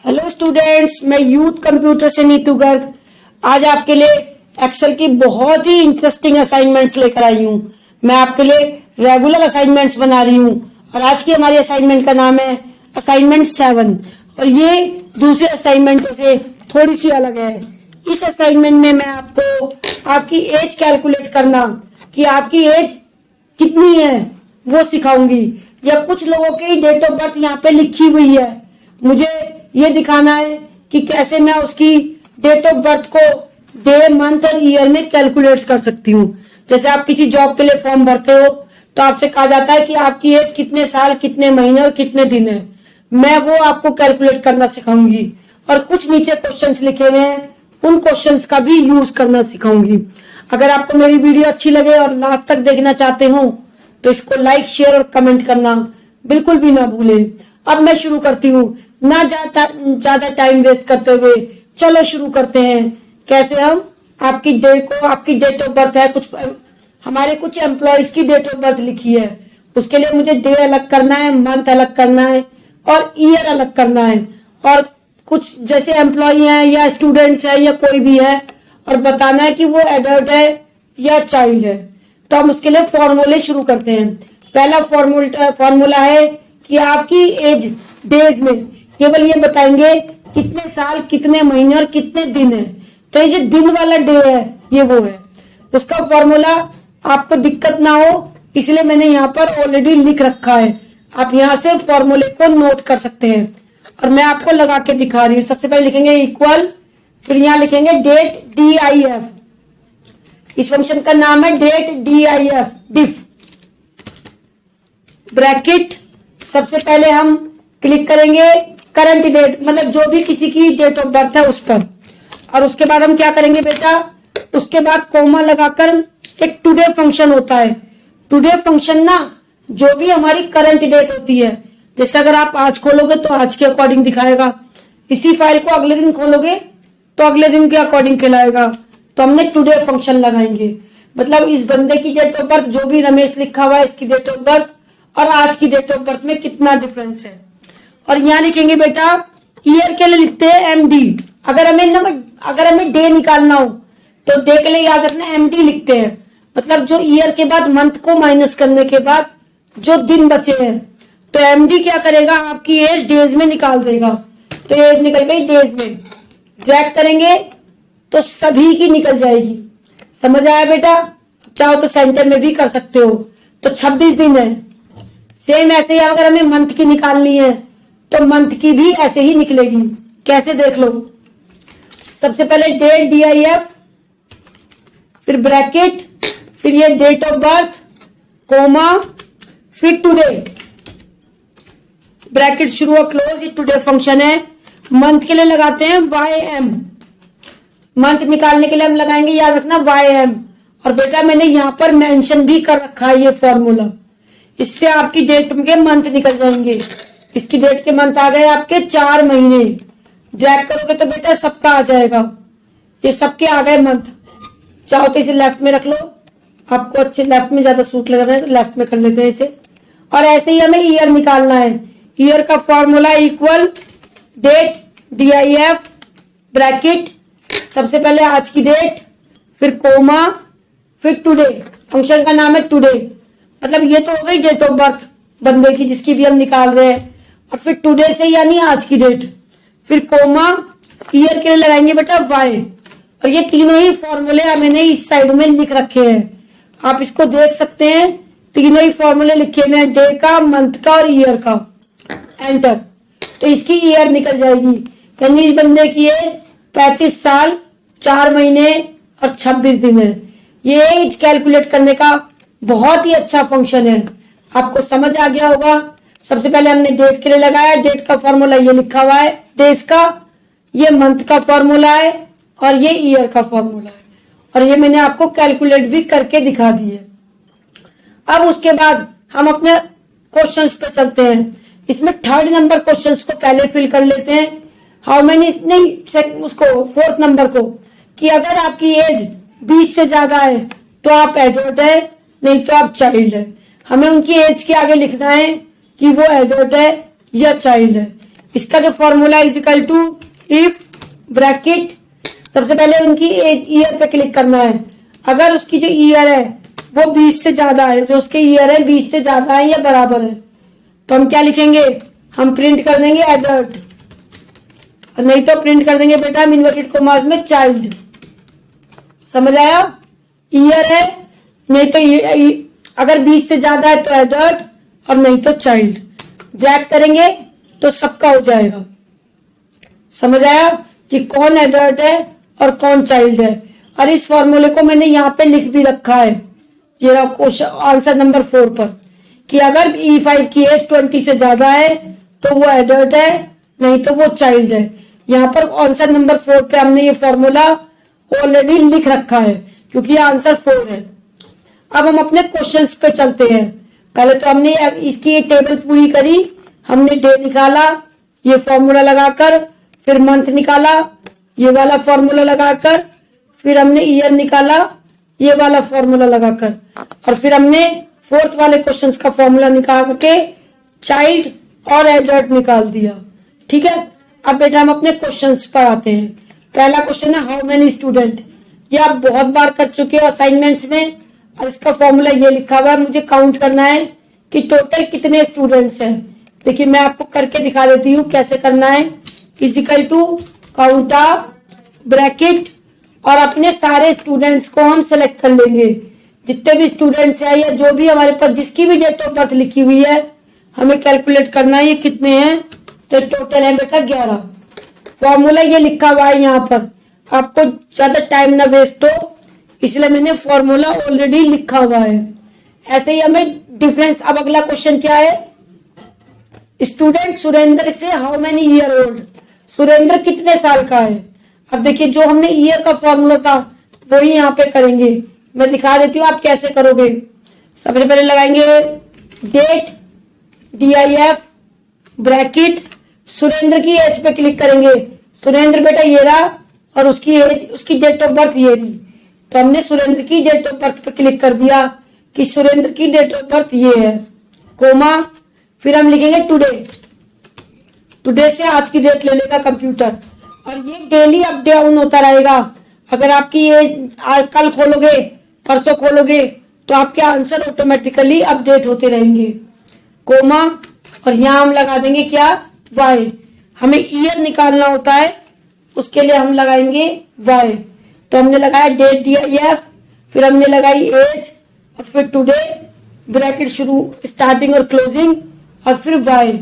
Hello students, मैं youth computer से नीतू गर्ग आज आपके लिए एक्सेल की बहुत ही इंटरेस्टिंग असाइनमेंट्स लेकर आई हूँ। मैं आपके लिए रेगुलर असाइनमेंट्स बना रही हूँ और आज की हमारी असाइनमेंट का नाम है असाइनमेंट 7 और ये दूसरे असाइनमेंटों से थोड़ी सी अलग है। इस असाइनमेंट में मैं आपको आपकी एज कैलकुलेट करना कि आपकी एज कितनी है वो सिखाऊंगी, या कुछ लोगों की डेट ऑफ बर्थ यहाँ पे लिखी हुई है, मुझे ये दिखाना है कि कैसे मैं उसकी डेट ऑफ बर्थ को डे मंथ और ईयर में कैलकुलेट कर सकती हूँ। जैसे आप किसी जॉब के लिए फॉर्म भरते हो तो आपसे कहा जाता है कि आपकी एज कितने साल, कितने महीने और कितने दिन है, मैं वो आपको कैलकुलेट करना सिखाऊंगी। और कुछ नीचे क्वेश्चंस लिखे हुए हैं, उन क्वेश्चंस का भी यूज करना सिखाऊंगी। अगर आपको मेरी वीडियो अच्छी लगे और लास्ट तक देखना चाहते हो तो इसको लाइक, शेयर और कमेंट करना बिल्कुल भी ना भूलें। अब मैं शुरू करती हूँ, ना ज्यादा टाइम वेस्ट करते हुए चलो शुरू करते हैं। कैसे हम आपकी डेट ऑफ बर्थ है, कुछ हमारे कुछ एम्प्लॉयज की डेट ऑफ बर्थ लिखी है, उसके लिए मुझे डे अलग करना है, मंथ अलग करना है और ईयर अलग करना है। और कुछ जैसे एम्प्लॉय हैं या स्टूडेंट्स है या कोई भी है और बताना है कि वो एडल्ट है या चाइल्ड है। तो हम उसके लिए फॉर्मूले शुरू करते हैं। पहला फॉर्मूला है कि आपकी एज डेज में केवल ये बताएंगे कितने साल, कितने महीने और कितने दिन है। तो ये जो दिन वाला डे है ये वो है, उसका फॉर्मूला आपको दिक्कत ना हो इसलिए मैंने यहाँ पर ऑलरेडी लिख रखा है। आप यहाँ से फॉर्मूले को नोट कर सकते हैं और मैं आपको लगा के दिखा रही हूँ। सबसे पहले लिखेंगे इक्वल, फिर यहाँ लिखेंगे डेट DIF। इस फंक्शन का नाम है डेट DIF, डिफ ब्रैकेट। सबसे पहले हम क्लिक करेंगे करंट डेट, मतलब जो भी किसी की डेट ऑफ बर्थ है उस पर, और उसके बाद हम क्या करेंगे बेटा, उसके बाद कोमा लगाकर एक टुडे फंक्शन होता है। टुडे फंक्शन ना जो भी हमारी करंट डेट होती है, जैसे अगर आप आज खोलोगे तो आज के अकॉर्डिंग दिखाएगा, इसी फाइल को अगले दिन खोलोगे तो अगले दिन के अकॉर्डिंग खिलाएगा। तो हमने टुडे फंक्शन लगाएंगे, मतलब इस बंदे की डेट ऑफ बर्थ, जो भी रमेश लिखा हुआ है इसकी डेट ऑफ बर्थ और आज की डेट ऑफ बर्थ में कितना डिफरेंस है। और यहाँ लिखेंगे बेटा ईयर के लिए लिखते हैं MD। अगर हमें डे निकालना हो तो डे के लिए याद रखना MD लिखते हैं, मतलब जो ईयर के बाद मंथ को माइनस करने के बाद जो दिन बचे हैं। तो MD क्या करेगा, आपकी एज डेज में निकाल देगा। तो एज निकल गई डेज में, ड्रैग करेंगे तो सभी की निकल जाएगी। समझ आया बेटा? चाहो तो सेंटर में भी कर सकते हो। तो 26 दिन है। सेम ऐसे ही अगर हमें मंथ की निकालनी है तो मंथ की भी ऐसे ही निकलेगी। कैसे देख लो, सबसे पहले डेट DIF, फिर ब्रैकेट, फिर ये डेट ऑफ बर्थ, कोमा, फिर टुडे, ब्रैकेट शुरू और क्लोज। ये टुडे फंक्शन है। मंथ के लिए लगाते हैं YM, मंथ निकालने के लिए हम लगाएंगे, याद रखना YM। और बेटा मैंने यहाँ पर मेंशन भी कर रखा है ये फॉर्मूला, इससे आपकी डेट के मंथ निकल जाएंगे। इसकी डेट के मंथ आ गए आपके 4 महीने। ड्रैग करोगे तो बेटा सबका आ जाएगा, ये सबके आ गए मंथ। चाहो तो इसे लेफ्ट में रख लो, आपको अच्छे लेफ्ट में ज्यादा सूट लग रहा है तो लेफ्ट में कर लेते हैं इसे। और ऐसे ही हमें ईयर निकालना है। ईयर का formula equal date DIF bracket, सबसे पहले आज की डेट, फिर कोमा, फिर टुडे। फंक्शन का नाम है टुडे, मतलब ये तो हो गई डेट ऑफ बर्थ बंदे की जिसकी भी हम निकाल रहे हैं, और फिर टुडे से यानी आज की डेट, फिर कोमा, ईयर के लिए लगाएंगे बेटा Y। और ये तीनों ही फॉर्मूले मैंने इस साइड में लिख रखे हैं, आप इसको देख सकते हैं। तीनों ही फॉर्मूले लिखे हुए हैं, डे का, मंथ का और ईयर का। एंटर, तो इसकी ईयर निकल जाएगी, यानी इस बंदे की एज 35 साल 4 महीने और 26 दिन है। ये एज कैलकुलेट करने का बहुत ही अच्छा फंक्शन है, आपको समझ आ गया होगा। सबसे पहले हमने डेट के लिए लगाया, डेट का फॉर्मूला ये लिखा हुआ है डेज का, ये मंथ का फॉर्मूला है और ये ईयर का फॉर्मूला है, और ये मैंने आपको कैलकुलेट भी करके दिखा दी है। अब उसके बाद हम अपने क्वेश्चंस पे चलते हैं। इसमें 3rd नंबर क्वेश्चंस को पहले फिल कर लेते हैं। हाउ मैनी नहीं, उसको 4th नंबर को, कि अगर आपकी एज 20 से ज्यादा है तो आप एडल्ट है, नहीं तो आप चाइल्ड है। हमें उनकी एज के आगे लिखना है कि वो एडल्ट है या चाइल्ड है। इसका जो formula is equal to if bracket, सबसे पहले उनकी ईयर पे क्लिक करना है। अगर उसकी जो ईयर है वो 20 से ज्यादा है, जो उसके ईयर है 20 से ज्यादा है या बराबर है, तो हम क्या लिखेंगे, हम प्रिंट कर देंगे एडल्ट, और नहीं तो प्रिंट कर देंगे बेटा हम इन्वर्टेड कॉमास में चाइल्ड। समझ आया? ईयर है, नहीं तो अगर 20 से ज्यादा है तो एडल्ट, और नहीं तो चाइल्ड। ड्रैग करेंगे तो सबका हो जाएगा। समझ आया कि कौन एडल्ट है और कौन चाइल्ड है। और इस फॉर्मूले को मैंने यहाँ पे लिख भी रखा है, ये रहा क्वेश्चन आंसर नंबर 4 पर, कि अगर E5 की एज 20 से ज्यादा है तो वो एडल्ट है, नहीं तो वो चाइल्ड है। यहाँ पर आंसर नंबर 4 पे हमने ये फॉर्मूला ऑलरेडी लिख रखा है, क्योंकि ये आंसर 4 है। अब हम अपने क्वेश्चंस पे चलते हैं। पहले तो हमने इसकी ये टेबल पूरी करी, हमने डे निकाला ये फॉर्मूला लगाकर, फिर मंथ निकाला ये वाला फॉर्मूला लगाकर, फिर हमने ईयर निकाला ये वाला फॉर्मूला लगाकर, और फिर हमने फोर्थ वाले क्वेश्चंस का फॉर्मूला निकाल के चाइल्ड और एडल्ट निकाल दिया। ठीक है, अब बेटा हम अपने क्वेश्चंस पर आते हैं। पहला क्वेश्चन है हाउ मेनी स्टूडेंट। ये आप बहुत बार कर चुके हो असाइनमेंट्स में, और इसका फॉर्मूला ये लिखा हुआ है, मुझे काउंट करना है कि टोटल कितने स्टूडेंट्स हैं। देखिए मैं आपको करके दिखा देती हूँ कैसे करना है। Is equal to count up bracket, और अपने सारे स्टूडेंट्स को हम सेलेक्ट कर लेंगे, जितने भी स्टूडेंट्स हैं या जो भी हमारे पास जिसकी भी डेट ऑफ बर्थ लिखी हुई है हमें कैलकुलेट करना है ये कितने हैं। तो टोटल है बेटा 11। फॉर्मूला ये लिखा हुआ है यहाँ पर, आपको ज्यादा टाइम ना वेस्ट हो इसलिए मैंने फॉर्मूला ऑलरेडी लिखा हुआ है। ऐसे ही हमें डिफरेंस। अब अगला क्वेश्चन क्या है, स्टूडेंट सुरेंद्र से how many year old. Surendra कितने साल का है। अब देखिए जो हमने ईयर का फॉर्मूला था वही यहाँ पे करेंगे, मैं दिखा देती हूँ आप कैसे करोगे। सबसे पहले लगाएंगे डेट DIF ब्रैकेट, सुरेंद्र की एज पे क्लिक करेंगे। सुरेंद्र बेटा ये रहा और उसकी एज, उसकी डेट ऑफ बर्थ ये रही, तो हमने सुरेंद्र की डेट ऑफ बर्थ पे क्लिक कर दिया कि सुरेंद्र की डेट ऑफ बर्थ ये है, कोमा, फिर हम लिखेंगे टुडे। टुडे से आज की डेट ले लेगा कंप्यूटर, और ये डेली अप डाउन होता रहेगा। अगर आपकी ये कल खोलोगे परसों खोलोगे तो आपके आंसर ऑटोमेटिकली अपडेट होते रहेंगे। कोमा, और यहाँ हम लगा देंगे क्या, वाई। हमें ईयर निकालना होता है उसके लिए हम लगाएंगे वाई। तो हमने लगाया डेट DIF, फिर हमने लगाई एज, और फिर टुडे ब्रैकेट शुरू स्टार्टिंग और क्लोजिंग, और फिर वाई।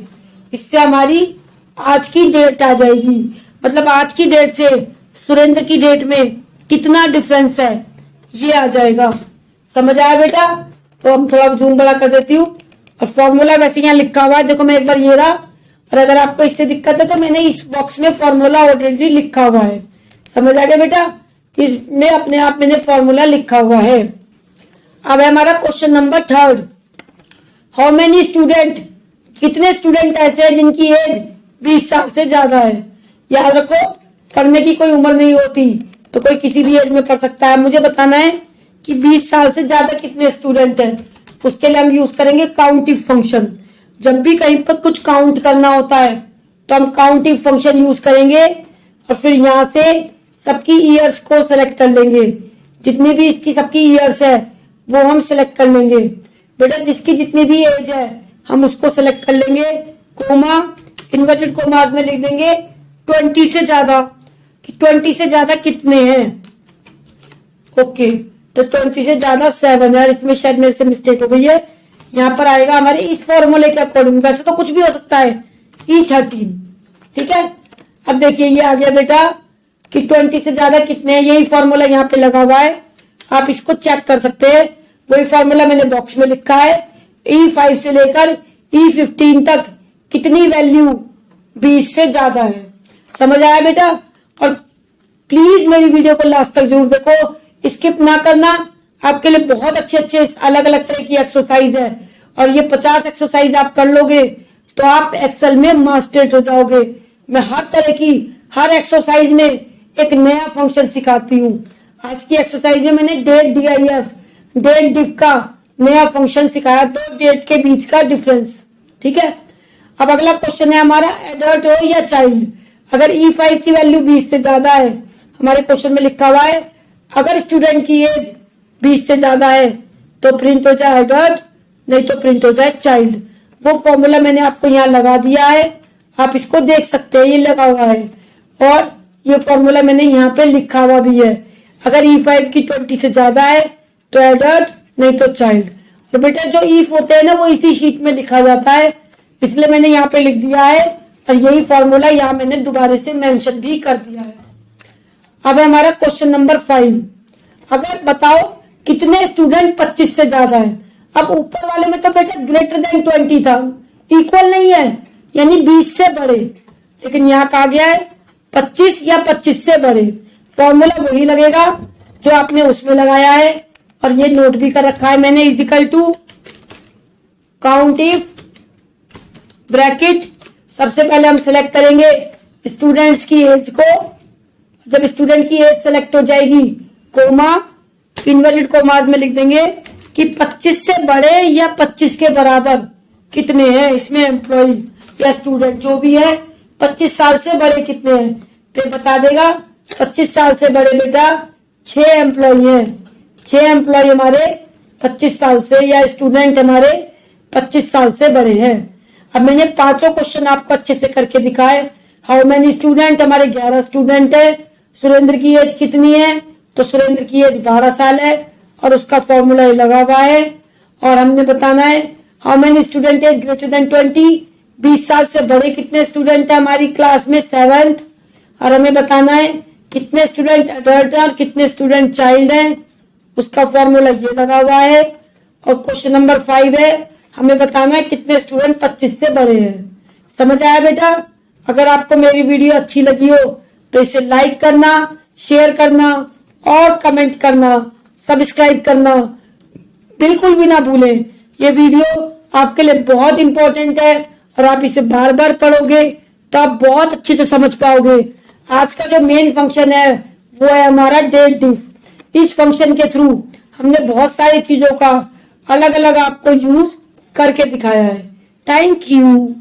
इससे हमारी आज की डेट आ जाएगी, मतलब आज की डेट से सुरेंद्र की डेट में कितना डिफरेंस है ये आ जाएगा। समझ आया बेटा? तो हम थोड़ा जूम बड़ा कर देती हूँ, और फॉर्मूला वैसे यहाँ लिखा हुआ है, देखो मैं एक बार ये रहा, और अगर आपको इससे दिक्कत है तो मैंने इस बॉक्स में फॉर्मूला ऑलरेडी लिखा हुआ है। समझ आ गया बेटा? इसमें अपने आप मैंने फॉर्मूला लिखा हुआ है। अब है हमारा question number 3, how many student. कितने स्टूडेंट ऐसे हैं जिनकी एज 20 साल से ज्यादा है। याद रखो पढ़ने की कोई उम्र नहीं होती, तो कोई किसी भी एज में पढ़ सकता है। मुझे बताना है कि 20 साल से ज्यादा कितने स्टूडेंट हैं। उसके लिए हम यूज करेंगे काउंटिव फंक्शन। जब भी कहीं पर कुछ काउंट करना होता है तो हम काउंटिव फंक्शन यूज करेंगे, और फिर यहाँ से सबकी ईयर्स को सिलेक्ट कर लेंगे। जितनी भी इसकी सबकी ईयर्स है वो हम सिलेक्ट कर लेंगे। बेटा जिसकी जितनी भी एज है हम उसको सिलेक्ट कर लेंगे, कोमा, इन्वर्टेड कोमास में लिख देंगे 20 से ज्यादा, कि 20 से ज्यादा कितने हैं। ओके, तो 20 से ज्यादा 7 है, इसमें शायद मेरे से मिस्टेक हो गई है। यहाँ पर आएगा हमारे इस फॉर्मूले के अकॉर्डिंग, वैसे तो कुछ भी हो सकता है, E13। ठीक है, अब देखिए ये आ गया बेटा कि 20 से ज्यादा कितने हैं, यही फॉर्मूला यहाँ पे लगा हुआ है, आप इसको चेक कर सकते हैं। वही फॉर्मूला मैंने बॉक्स में लिखा है। E5 से लेकर E15 तक कितनी वैल्यू 20 से ज्यादा है। समझ आया बेटा? और प्लीज मेरी वीडियो को लास्ट तक जरूर देखो, स्किप ना करना। आपके लिए बहुत अच्छे अच्छे अलग अलग तरह की एक्सरसाइज है, और ये 50 एक्सरसाइज आप कर लोगे तो आप एक्सेल में मास्टर्ड हो जाओगे। मैं हर तरह की हर एक्सरसाइज में एक नया फंक्शन सिखाती हूँ। आज की एक्सरसाइज में मैंने डेट DIF डेट डिफ का नया फंक्शन सिखाया, दो डेट के बीच का डिफरेंस। ठीक है, अब अगला क्वेश्चन है हमारा, एडल्ट हो या चाइल्ड। अगर E5 की वैल्यू 20 से ज्यादा है, हमारे क्वेश्चन में लिखा हुआ है अगर स्टूडेंट की एज 20 से ज्यादा है तो प्रिंट हो जाए एडल्ट, नहीं तो प्रिंट हो जाए चाइल्ड। वो फॉर्मूला मैंने आपको यहाँ लगा दिया है, आप इसको देख सकते हैं, ये लगा हुआ है और ये फॉर्मूला मैंने यहाँ पे लिखा हुआ भी है। अगर E5 की 20 से ज्यादा है तो एडल्ट, नहीं तो चाइल्ड। और बेटा जो ईफ होते हैं ना वो इसी शीट में लिखा जाता है, इसलिए मैंने यहाँ पे लिख दिया है और यही फॉर्मूला यहाँ मैंने दोबारा से मेंशन भी कर दिया है। अब है हमारा क्वेश्चन नंबर 5। अगर बताओ कितने स्टूडेंट 25 से ज्यादा है। अब ऊपर वाले में तो बेटा ग्रेटर देन 20 था, इक्वल नहीं है, यानी 20 से बड़े, लेकिन यहाँ कहा गया है 25 या 25 से बड़े। फॉर्मूला वही लगेगा जो आपने उसमें लगाया है और ये नोट भी कर रखा है मैंने, is equal to count if bracket. सबसे पहले हम सिलेक्ट करेंगे स्टूडेंट्स की एज को, जब स्टूडेंट की एज सेलेक्ट हो जाएगी कोमा, इन्वर्टेड कोमास में लिख देंगे कि 25 से बड़े या 25 के बराबर कितने हैं इसमें एम्प्लॉय या स्टूडेंट जो भी है, 25 साल से बड़े कितने हैं तो बता देगा। 25 साल से बड़े बेटा 6 एम्प्लॉय हैं, 6 एम्प्लॉय हमारे 25 साल से या स्टूडेंट हमारे 25 साल से बड़े हैं। अब मैंने पांचों क्वेश्चन आपको अच्छे से करके दिखाए। हाउ मेनी स्टूडेंट, हमारे 11 स्टूडेंट है। सुरेंद्र की एज कितनी है तो सुरेंद्र की एज 12 साल है और उसका फॉर्मूला लगा हुआ है। और हमने बताना है how many student age greater than 20, 20 साल से बड़े कितने स्टूडेंट है हमारी क्लास में 7th। और हमें बताना है कितने स्टूडेंट एडल्ट हैं और कितने स्टूडेंट चाइल्ड हैं, उसका फॉर्मूला ये लगा हुआ है। और क्वेश्चन नंबर 5 है, हमें बताना है कितने स्टूडेंट 25 से बड़े हैं। समझ आया बेटा? अगर आपको मेरी वीडियो अच्छी लगी हो तो इसे लाइक करना, शेयर करना और कमेंट करना, सब्सक्राइब करना बिल्कुल भी ना भूलें। ये वीडियो आपके लिए बहुत इंपॉर्टेंट है और आप इसे बार बार पढ़ोगे तो आप बहुत अच्छे से समझ पाओगे। आज का जो मेन फंक्शन है वो है हमारा डेट डिफ। इस फंक्शन के थ्रू हमने बहुत सारी चीजों का अलग अलग आपको यूज करके दिखाया है। Thank you.